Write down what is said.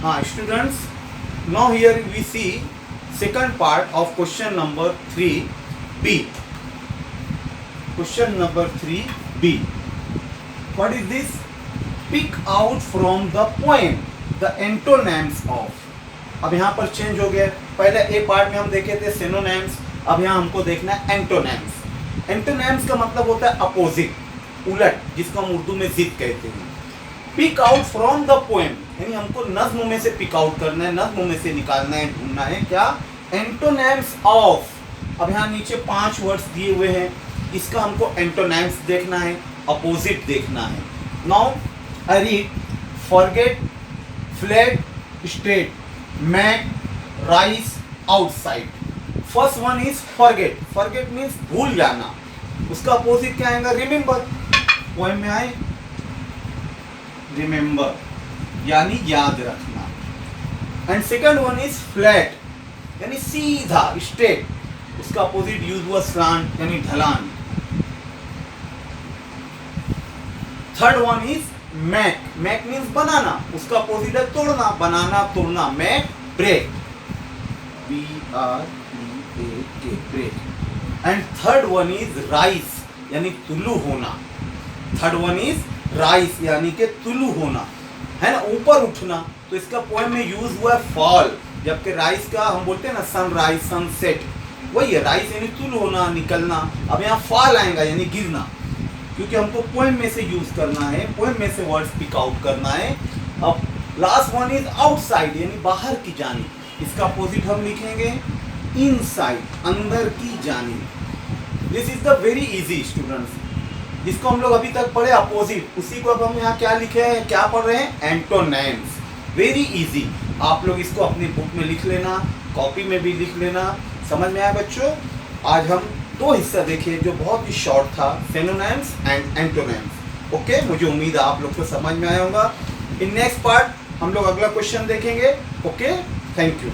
हाँ students, now here we see second part of question number 3b. Question number 3b. What is this? Pick out from the poem the antonyms of. अब यहाँ पर change हो गया। पहले ए part में हम देखे थे सिनोनिम्स, अब यहाँ हमको देखना है एंटोनिम्स। एंटोनिम्स का मतलब होता है अपोजिट, उलट, जिसको हम उर्दू में जिद कहते हैं। Pick out from the poem, यानी हमको नज्म में से पिक आउट करना है, नज्म में से निकालना है, ढूंढना है क्या? Antonyms of. अब यहाँ नीचे 5 वर्ड्स दिए हुए हैं, इसका हमको एंटोनिम्स देखना है, अपोजिट देखना है। Now I read, forget, flat, straight, mac, rice, outside. First one is forget. Forget means भूल जाना, उसका अपोजिट क्या आएगा? रिमेंबर। पोएम में आए रिमेंबर, यानी याद रखना। And second one is flat, यानी सीधा, स्ट्रेट, उसका अपोजिट यूज हुआ स्लांट, यानी ढलान। Third one is make. Make means बनाना, उसका अपोजिट है तोड़ना, बनाना, तोड़ना। Make, break, BREAK, break. And third one is rise, यानी तुलू होना। थर्ड वन इज राइस, यानी कि तुलू होना, है ना, ऊपर उठना। तो इसका पोएम में यूज हुआ है फॉल, जबकि राइस का हम बोलते हैं ना सनराइज, सनसेट, वही है। राइस यानी तुलू होना, निकलना। अब यहाँ फॉल आएगा, यानी गिरना, क्योंकि हमको पोएम में से यूज करना है, पोएम में से वर्ड्स पिक आउट करना है। अब लास्ट वन इज आउटसाइड, यानी बाहर की जानिब। इसका अपोजिट हम लिखेंगे इनसाइड, अंदर की जानिब। This is the very easy students, जिसको हम लोग अभी तक पढ़े अपोजिट, उसी को अब हम यहाँ क्या लिखे हैं, क्या पढ़ रहे हैं? एंटोनिम्स। Very easy. आप लोग इसको अपनी बुक में लिख लेना, कॉपी में भी लिख लेना। समझ में आया बच्चों? आज हम 2 हिस्सा देखे जो बहुत ही शॉर्ट था, सिनोनिम्स एंड एंटोनिम्स। ओके, मुझे उम्मीद है आप लोग को समझ में आया होगा। इन नेक्स्ट पार्ट हम लोग अगला क्वेश्चन देखेंगे। Okay, thank you.